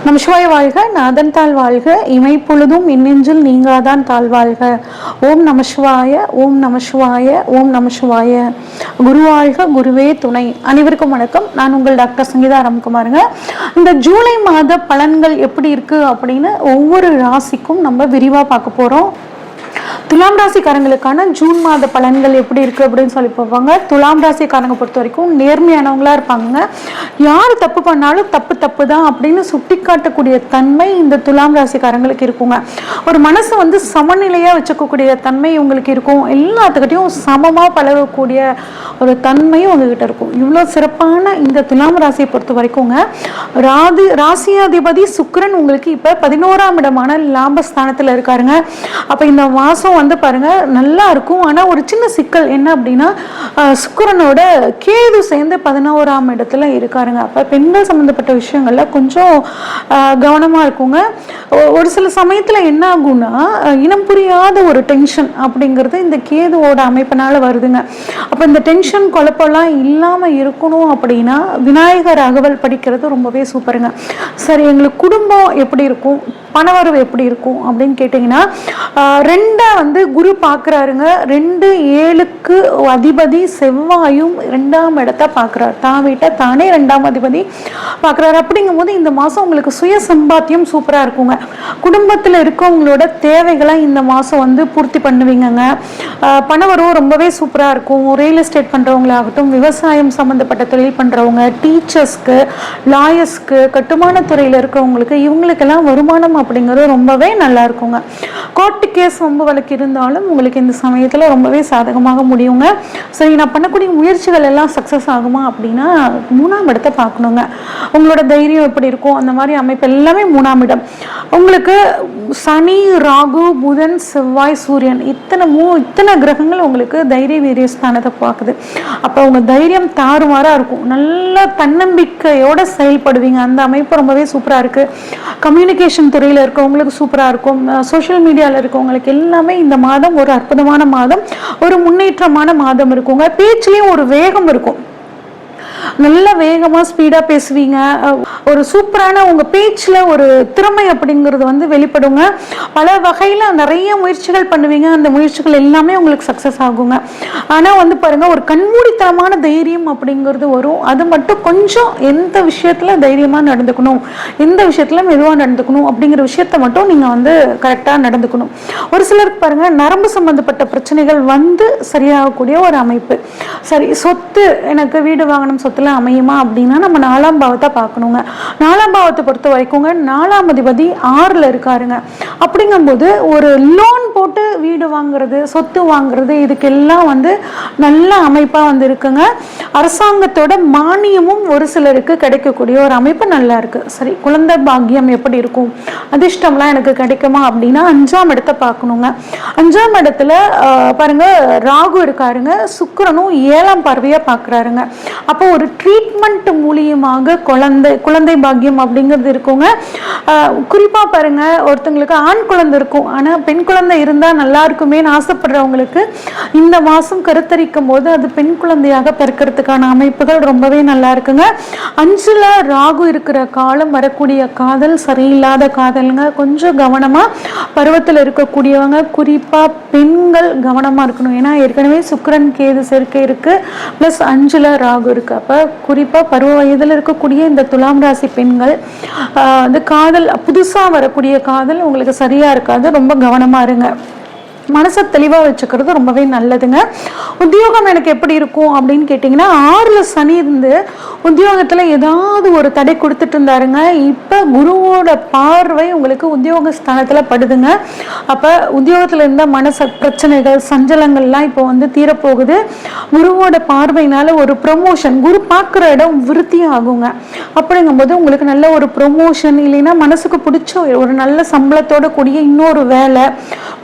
நம் சிவாய வாழ்க, நாதன் தாழ் வாழ்க, இமைப்பொழுதும் இன்னெஞ்சில் நீங்காதான் தாழ் வாழ்க. ஓம் நம சிவாய, ஓம் நம சிவாய, ஓம் நம சிவாய. குருவாழ்க, குருவே துணை. அனைவருக்கும் வணக்கம். நான் உங்கள் டாக்டர் சங்கீதா ராம்குமாருங்க. இந்த ஜூலை மாத பலன்கள் எப்படி இருக்கு அப்படின்னு ஒவ்வொரு ராசிக்கும் நம்ம விரிவா பார்க்க போறோம். துலாம் ராசிக்காரங்களுக்கான ஜூன் மாத பலன்கள் எப்படி இருக்கு அப்படின்னு சொல்லி பார்ப்பாங்க. துலாம் ராசிக்காரங்க பொறுத்த வரைக்கும் நேர்மையானவங்களா இருப்பாங்க. யார் தப்பு பண்ணாலும் தப்பு தான் அப்படின்னு சுட்டி காட்டக்கூடிய தன்மை இந்த துலாம் ராசிக்காரங்களுக்கு இருக்குங்க. ஒரு மனசை வந்து சமநிலையா வச்சுக்கக்கூடிய தன்மை உங்களுக்கு இருக்கும். எல்லாத்துக்கிட்டையும் சமமா பழகக்கூடிய ஒரு தன்மையும் உங்ககிட்ட இருக்கும். இவ்வளவு சிறப்பான இந்த துலாம் ராசியை பொறுத்த வரைக்குங்க, ராசியாதிபதி சுக்கிரன் உங்களுக்கு இப்ப 11ஆம் இடமான லாபஸ்தானத்துல இருக்காருங்க. அப்ப இந்த மாசம் வந்து பாருங்க நல்லா இருக்கும். ஆனா ஒரு சின்ன சிக்கல் என்ன அப்படின்னா, சுக்கிரனோட கேது சேர்ந்து 11ஆம் இடத்துல இருக்காருங்க. அப்ப பெண்கள் சம்பந்தப்பட்ட விஷயங்கள்ல கொஞ்சம் கவனமா இருக்குங்க. ஒரு சில சமயத்துல என்ன ஆகும்னா, இனம் புரியாத ஒரு டென்ஷன் அப்படிங்கிறது இந்த கேதுவோட அமைப்பினால வருதுங்க. அப்ப இந்த டென்ஷன் குழப்பம்லாம் இல்லாம இருக்கணும் அப்படின்னா விநாயகர் அகவல் படிக்கிறது ரொம்பவே சூப்பருங்க. சரி, எங்களுக்கு குடும்பம் எப்படி இருக்கும், பணவரவு எப்படி இருக்கும் அப்படின்னு கேட்டீங்கன்னா, 2 வந்து குரு பார்க்குறாருங்க. 2-7க்கு அதிபதி செவ்வாயும் 2ஆம் இடத்தை பார்க்குறாரு. தான் வீட்டை தானே 2ஆம் அதிபதி பார்க்குறாரு. அப்படிங்கும்போது இந்த மாதம் உங்களுக்கு சுய சம்பாத்தியம் சூப்பராக இருக்குங்க. குடும்பத்தில் இருக்கவங்களோட தேவைகளை இந்த மாதம் வந்து பூர்த்தி பண்ணுவீங்கங்க. பணவரவு ரொம்பவே சூப்பராக இருக்கும். ரியல் எஸ்டேட் பண்ணுறவங்களாகட்டும், விவசாயம் சம்மந்தப்பட்ட தொழில் பண்ணுறவங்க, டீச்சர்ஸ்க்கு, லாயர்ஸ்க்கு, கட்டுமான துறையில் இருக்கிறவங்களுக்கு, இவங்களுக்கெல்லாம் வருமானம் அப்படிங்கிறது ரொம்பவே நல்லா இருக்குங்க. கோர்ட்டு கேஸ் ரொம்ப வழக்கு இருந்தாலும் உங்களுக்கு இந்த சமயத்தில் ரொம்பவே சாதகமாக முடியுங்க. சரி, நான் பண்ணக்கூடிய முயற்சிகள் எல்லாம் சக்ஸஸ் ஆகுமா அப்படின்னா 3ஆம் இடத்தை பார்க்கணுங்க. உங்களோட தைரியம் எப்படி இருக்கும் அந்த மாதிரி அமைப்பு எல்லாமே 3ஆம் இடம். உங்களுக்கு சனி, ராகு, புதன், செவ்வாய், சூரியன் இத்தனை கிரகங்கள் உங்களுக்கு தைரிய வீரிய ஸ்தானத்தை பார்க்குது. அப்போ உங்க தைரியம் தாறுமாறா இருக்கும். நல்ல தன்னம்பிக்கையோட செயல்படுவீங்க. அந்த அமைப்பு ரொம்பவே சூப்பரா இருக்கு. கம்யூனிகேஷன் துறையில் இருக்கவங்களுக்கு சூப்பரா இருக்கும். சோஷியல் மீடியாவில் இருக்கவங்களுக்கு எல்லாமே இந்த மாதம் ஒரு அற்புதமான மாதம், ஒரு முன்னேற்றமான மாதம் இருக்குங்க. பேச்சிலையும் ஒரு வேகம் இருக்கும். நல்ல வேகமா ஸ்பீடா பேசுவீங்க. ஒரு சூப்பரான உங்க பேச்சுல ஒரு திறமை அப்படிங்கிறது வந்து வெளிப்படுங்க. பல வகையில நிறைய முயற்சிகள் பண்ணுவீங்க. அந்த முயற்சிகள் எல்லாமே உங்களுக்கு சக்சஸ் ஆகுங்க. ஆனா வந்து பாருங்க, ஒரு கண்மூடித்தனமான தைரியம் அப்படிங்கிறது வரும். அது மட்டும் கொஞ்சம் எந்த விஷயத்துல தைரியமா நடந்துக்கணும், எந்த விஷயத்துல மெதுவா நடந்துக்கணும் அப்படிங்கிற விஷயத்த மட்டும் நீங்க வந்து கரெக்டா நடந்துக்கணும். ஒரு சிலருக்கு பாருங்க, நரம்பு சம்பந்தப்பட்ட பிரச்சனைகள் வந்து சரியாகக்கூடிய ஒரு அமைப்பு. சரி, சொத்து, எனக்கு வீடு வாங்கணும், சொத்துல அமையுமா அப்படின்னா நம்ம 4ஆம் பாவத்தை பார்க்கணுங்க. 4ஆம் பாவத்தை பொறுத்த வரைக்குங்க, 4ஆம் அதிபதி 6ல் இருக்காருங்க. அப்படிங்கும்போது ஒரு லோன் போட்டு வீடு வாங்குறது, சொத்து வாங்குறது, இதுக்கெல்லாம் வந்து நல்ல அமைப்பா வந்து இருக்குங்க. அரசாங்கத்தோட மானியமும் ஒரு சிலருக்கு கிடைக்கக்கூடிய ஒரு அமைப்பு நல்லா இருக்கு. சரி, குழந்தை பாக்கியம் எப்படி இருக்கும், அதிர்ஷ்டம்லாம் எனக்கு கிடைக்குமா அப்படின்னா 5ஆம் இடத்தை பார்க்கணுங்க. 5ஆம் இடத்துல பாருங்க ராகு இருக்காருங்க. சுக்கிரனும் 7ஆம் பார்வையா பார்க்குறாருங்க. அப்போ ஒரு ட்ரீட்மெண்ட் மூலியமாக குழந்தை பாக்கியம் அப்படிங்கிறது இருக்குங்க. குறிப்பா பாருங்க, ஒருத்தங்களுக்கு ஆண் குழந்தை இருக்கும், ஆனா பெண் குழந்தை இருந்தா நல்லா இருக்குமேன்னு ஆசைப்படுறவங்களுக்கு இந்த மாசம் கருத்தரிக்கும் போது அது பெண் குழந்தையாக பிறக்கிறதுக்கான அமைப்புகள் ரொம்பவே நல்லா இருக்குங்க. 5ல ராகு இருக்கிற காலம் வரக்கூடிய காதல் சரியில்லாத காதலுங்க. கொஞ்சம் கவனமா பருவத்தில் இருக்கக்கூடியவங்க, குறிப்பா பெண்கள் கவனமா இருக்கணும். ஏன்னா ஏற்கனவே சுக்கிரன் கேது சேர்க்கை இருக்கு, பிளஸ் 5ல ராகு இருக்கு. அப்ப குறிப்பா பருவ வயதில் இருக்கக்கூடிய இந்த துலாம் ராசி பெண்கள் அந்த காதல், புதுசா வரக்கூடிய காதல் உங்களுக்கு சரியா இருக்காது. ரொம்ப கவனமா இருங்க. மனசை தெளிவா வச்சுக்கிறது ரொம்பவே நல்லதுங்க. உத்தியோகம் எனக்கு எப்படி இருக்கும் அப்படின்னு கேட்டீங்கன்னா, 6ல் சனி இருந்து உத்தியோகத்துல ஏதாவது ஒரு தடை கொடுத்துட்டு இருந்தாருங்க. இப்ப குருவோட பார்வை உங்களுக்கு உத்தியோக ஸ்தானத்துல படுதுங்க. அப்ப உத்தியோகத்துல இருந்த மனச பிரச்சனைகள், சஞ்சலங்கள்லாம் இப்போ வந்து தீரப்போகுது. குருவோட பார்வையினால ஒரு ப்ரமோஷன், குரு பார்க்குற இடம் விருத்தி ஆகுங்க. அப்படிங்கும்போது உங்களுக்கு நல்ல ஒரு ப்ரமோஷன், இல்லைன்னா மனசுக்கு பிடிச்ச ஒரு நல்ல சம்பளத்தோட கூடிய இன்னொரு வேலை,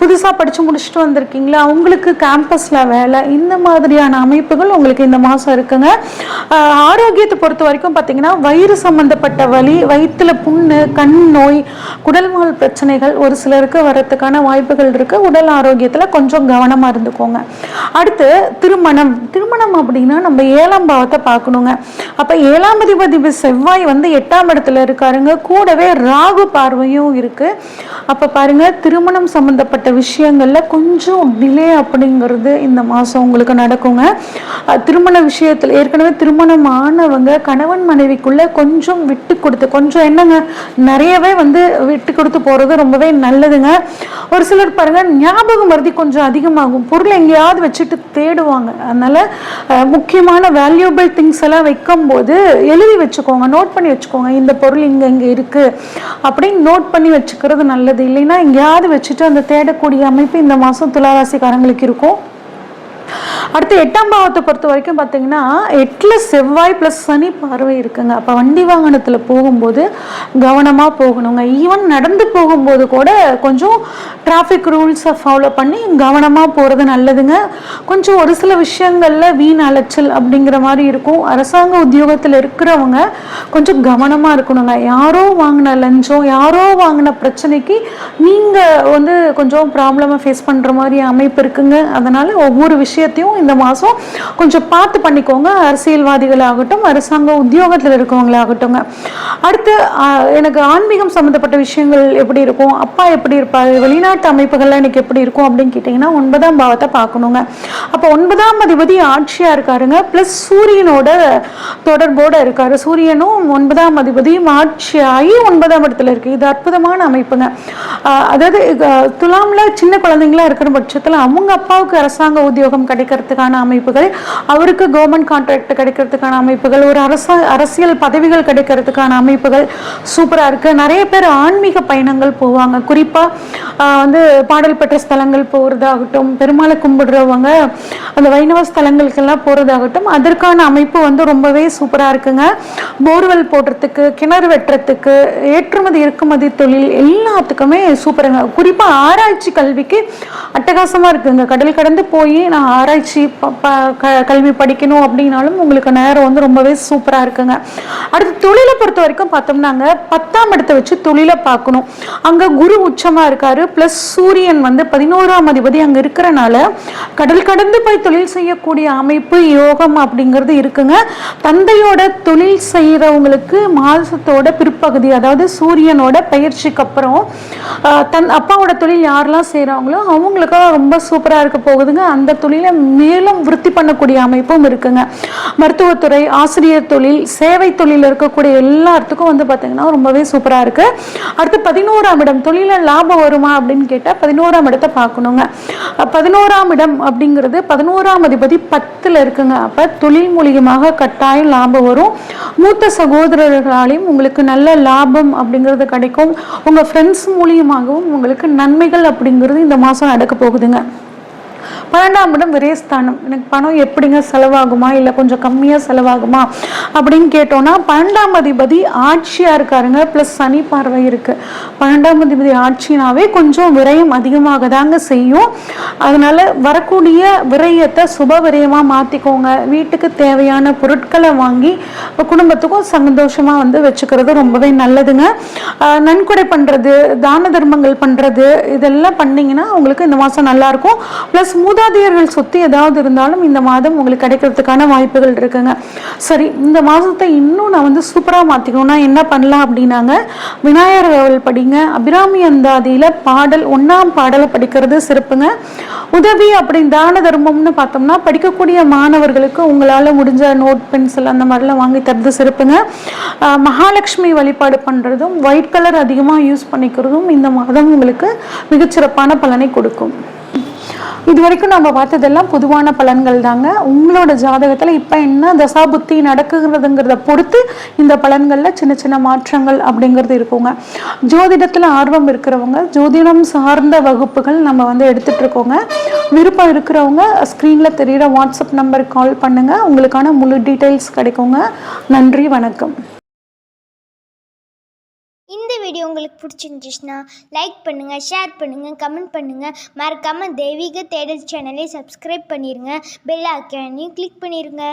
புதுசாக படித்து முடிச்சுட்டு வந்திருக்கீங்களா, அவங்களுக்கு கேம்பஸில் வேலை, இந்த மாதிரியான அமைப்புகள் உங்களுக்கு இந்த மாதம் இருக்குங்க. ஆரோக்கியத்தை பொறுத்த வரைக்கும் பார்த்தீங்கன்னா வயிறு சம்மந்தப்பட்ட வலி, வயிற்றுல புண்ணு, கண் நோய், குடல்வால் பிரச்சனைகள் ஒரு சிலருக்கு வரத்துக்கான வாய்ப்புகள் இருக்குது. உடல் ஆரோக்கியத்தில் கொஞ்சம் கவனமாக இருந்துக்கோங்க. அடுத்து திருமணம். திருமணம் அப்படின்னா நம்ம 7ஆம் பாவத்தை பார்க்கணுங்க. அப்போ 7ஆம் அதிபதி செவ்வாய் வந்து 8ஆம் இடத்துல இருக்காருங்க. கூடவே ராகு பார்வையும் இருக்கு. அப்போ பாருங்க, திருமணம் சம்பந்தப்பட்ட விஷயங்கள்ல கொஞ்சம் டிலே அப்படிங்கிறது இந்த மாதம் உங்களுக்கு நடக்குங்க. திருமண விஷயத்தில் ஏற்கனவே திருமணம் ஆனவங்க கணவன் மனைவிக்குள்ள கொஞ்சம் விட்டு கொடுத்து, கொஞ்சம் என்னங்க நிறையவே வந்து விட்டு கொடுத்து போகிறது ரொம்பவே நல்லதுங்க. ஒரு சிலர் பாருங்க ஞாபகம் மறதி கொஞ்சம் அதிகமாகும், பொருள் எங்கேயாவது வச்சுட்டு தேடுவாங்க. அதனால முக்கியமான வேல்யூபிள் திங்ஸ் எல்லாம் வைக்கும் போது எழுதி வச்சுக்கோங்க, நோட் பண்ணி வச்சுக்கோங்க. இந்த பொருள் இங்கே இருக்கு அப்படின்னு நோட் பண்ணி வச்சுக்கிறது நல்லது. இல்லைன்னா எங்கேயாவது வச்சுட்டு அந்த தேடக்கூடிய அமைப்பு இந்த மாதம் துளாராசிக்காரங்களுக்கு இருக்கும். அடுத்து 8ஆம் பாவத்தை பொறுத்த வரைக்கும் பார்த்தீங்கன்னா 8ல் செவ்வாய் ப்ளஸ் சனி பார்வை இருக்குங்க. அப்போ வண்டி வாகனத்தில் போகும்போது கவனமாக போகணுங்க. ஈவன் நடந்து போகும்போது கூட கொஞ்சம் டிராஃபிக் ரூல்ஸை ஃபாலோ பண்ணி கவனமாக போகிறது நல்லதுங்க. கொஞ்சம் ஒரு சில விஷயங்களில் வீண் அலைச்சல் அப்படிங்கிற மாதிரி இருக்கும். அரசாங்க உத்தியோகத்தில் இருக்கிறவங்க கொஞ்சம் கவனமாக இருக்கணுங்க. யாரோ வாங்கின லஞ்சம், யாரோ வாங்கின பிரச்சனைக்கு நீங்கள் வந்து கொஞ்சம் ப்ராப்ளமாக ஃபேஸ் பண்ணுற மாதிரி அமைப்பு இருக்குங்க. அதனால் ஒவ்வொரு விஷயத்தையும் இந்த மாதம் கொஞ்சம் பார்த்து பண்ணிக்கோங்க. அரசியல்வாதிகளாகட்டும், அரசாங்க உத்தியோகத்தில் இருக்கவங்களாகட்டும். அடுத்து எனக்கு ஆன்மீகம் சம்மந்தப்பட்ட விஷயங்கள் எப்படி இருக்கும், அப்பா எப்படி இருப்பார், வெளிநாட்டு அமைப்புகள்லாம் எனக்கு எப்படி இருக்கும் அப்படின்னு கேட்டிங்கன்னா 9ஆம் பாவத்தை பார்க்கணுங்க. அப்போ 9ஆம் அதிபதி ஆட்சியாக இருக்காருங்க. ப்ளஸ் சூரியனோட தொடர்போடு இருக்காரு. சூரியனும் 9ஆம் அதிபதியும் ஆட்சியாகி 9ஆம் இடத்துல இருக்குது. இது அற்புதமான அமைப்புங்க. அதாவது துலாமில் சின்ன குழந்தைங்களா இருக்கிற பட்சத்தில் அவங்க அப்பாவுக்கு அரசாங்க உத்தியோகம் கிடைக்கிறதுக்கான அமைப்புகள், அவருக்கு கவர்மெண்ட் கான்ட்ராக்ட் கிடைக்கிறதுக்கான அமைப்புகள், ஒரு அரசியல் பதவிகள் கிடைக்கிறதுக்கான அமைப்புகள் சூப்பராக இருக்குது. நிறைய பேர் ஆன்மீக பயணங்கள் போவாங்க. குறிப்பாக வந்து பாடல் பெற்ற ஸ்தலங்கள் போகிறதாகட்டும், பெருமாளை கும்பிடுறவங்க அந்த வைணவ ஸ்தலங்களுக்கெல்லாம் போகிறதாகட்டும், அதற்கான அமைப்பு வந்து ரொம்பவே சூப்பராக இருக்குங்க. போர்வெல் போடுறதுக்கு, கிணறு வெட்டுறதுக்கு, ஏற்றுமதி இறக்குமதி தொழில் எல்லாத்துக்குமே சூப்பருங்க. குறிப்பாக ஆராய்ச்சி கல்விக்கு அட்டகாசமாக இருக்குங்க. கடல் கடந்து போய் நான் ஆராய்ச்சி கல்வி படிக்கணும் அப்படின்னாலும் உங்களுக்கு நேரம் வந்து ரொம்பவே சூப்பராக இருக்குங்க. அடுத்து தொழிலை பொறுத்த வரைக்கும் பார்த்தோம்னாங்க 10ஆம் இடத்தை வச்சு தொழிலை பார்க்கணும். அங்கே குரு உச்சமாக இருக்காரு. ப்ளஸ் சூரியன் வந்து 11ஆம் அதிபதி அங்கே இருக்கிறனால கடல் கடந்து போய் தொழில் செய்யக்கூடிய அமைப்பு யோகம் அப்படிங்கிறது இருக்குங்க. தந்தையோட தொழில் செய்கிறவங்களுக்கு மாதத்தோட பிற்பகுதி, அதாவது சூரியனோட பயிற்சிக்கு அப்புறம் அப்பாவோட தொழில் யாரெல்லாம் செய்கிறாங்களோ அவங்களுக்காக ரொம்ப சூப்பராக இருக்க போகுதுங்க. அந்த தொழிலை மேலும் விருத்தி பண்ணக்கூடிய அமைப்பும் இருக்குங்க. மருத்துவத்துறை, ஆசிரியர் தொழில், சேவை தொழில் இருக்கக்கூடிய எல்லாத்துக்கும் வந்து பார்த்தீங்கன்னா ரொம்பவே சூப்பராக இருக்கு. அடுத்து 11ஆம் இடம், தொழிலில் லாபம் வருமா அப்படின்னு கேட்டால் 11ஆம் இடத்தை பார்க்கணுங்க. 11ஆம் இடம் அப்படிங்கிறது 11ஆம் அதிபதி 10ல் இருக்குங்க. அப்போ தொழில் மூலியமாக கட்டாயம் லாபம் வரும். மூத்த சகோதரர்களாலையும் உங்களுக்கு நல்ல லாபம் அப்படிங்கிறது கிடைக்கும். உங்கள் ஃப்ரெண்ட்ஸ் மூலியமாகவும் உங்களுக்கு நன்மைகள் அப்படிங்கிறது இந்த மாதம் நடக்க போகுதுங்க. 12ஆம் இடம் விரயஸ்தானம். எனக்கு பணம் எப்படிங்க செலவாகுமா, இல்லை கொஞ்சம் கம்மியாக செலவாகுமா அப்படின்னு கேட்டோன்னா 12ஆம் அதிபதி ஆட்சியாக இருக்காருங்க. ப்ளஸ் சனி பார்வை இருக்குது. 12ஆம் அதிபதி ஆட்சினாவே கொஞ்சம் விரயம் அதிகமாக தாங்க செய்யும். அதனால் வரக்கூடிய விரயத்தை சுப விரயமாக மாற்றிக்கோங்க. வீட்டுக்கு தேவையான பொருட்களை வாங்கி குடும்பத்துக்கும் சந்தோஷமாக வந்து வச்சுக்கிறது ரொம்பவே நல்லதுங்க. நன்கொடை பண்ணுறது, தான தர்மங்கள் பண்ணுறது, இதெல்லாம் பண்ணிங்கன்னா உங்களுக்கு இந்த மாதம் நல்லாயிருக்கும். ப்ளஸ் மூதாதையர்கள் சொத்து ஏதாவது இருந்தாலும் இந்த மாதம் உங்களுக்கு கிடைக்கிறதுக்கான வாய்ப்புகள் இருக்குங்க. சரி, இந்த மாதத்தை இன்னும் நான் வந்து சூப்பராக மாற்றிக்கணும்னா என்ன பண்ணலாம் அப்படின்னாங்க, விநாயகர் படிங்க. அபிராமி அந்தாதியில் பாடல் 1ஆம் பாடலை படிக்கிறது சிறப்புங்க. உதவி அப்படின்னு தான தர்மம்னு பார்த்தோம்னா படிக்கக்கூடிய மாணவர்களுக்கு உங்களால் முடிஞ்ச நோட், பென்சில் அந்த மாதிரிலாம் வாங்கி தரது சிறப்புங்க. மகாலட்சுமி வழிபாடு பண்ணுறதும், ஒயிட் கலர் அதிகமாக யூஸ் பண்ணிக்கிறதும் இந்த மாதம் உங்களுக்கு மிகச்சிறப்பான பலனை கொடுக்கும். இது வரைக்கும் நம்ம பார்த்ததெல்லாம் பொதுவான பலன்கள் தாங்க. உங்களோட ஜாதகத்தில் இப்போ என்ன தசாபுத்தி நடக்குங்கிறத பொறுத்து இந்த பலன்களில் சின்ன சின்ன மாற்றங்கள் அப்படிங்கிறது இருக்குங்க. ஜோதிடத்தில் ஆர்வம் இருக்கிறவங்க ஜோதிடம் சார்ந்த வகுப்புகள் நம்ம வந்து எடுத்துகிட்டு இருக்கோங்க. விருப்பம் இருக்கிறவங்க ஸ்க்ரீனில் தெரிகிற வாட்ஸ்அப் நம்பருக்கு கால் பண்ணுங்கள். உங்களுக்கான முழு டீட்டெயில்ஸ் கிடைக்குங்க. நன்றி, வணக்கம். இந்த வீடியோ உங்களுக்கு பிடிச்சிருந்துச்சுன்னா லைக் பண்ணுங்கள், ஷேர் பண்ணுங்கள், கமெண்ட் பண்ணுங்கள். மறக்காமல் தெய்வீக தேடல் சேனலை சப்ஸ்கிரைப் பண்ணிடுங்க. பெல் ஐக்கானையும் கிளிக் பண்ணிடுங்க.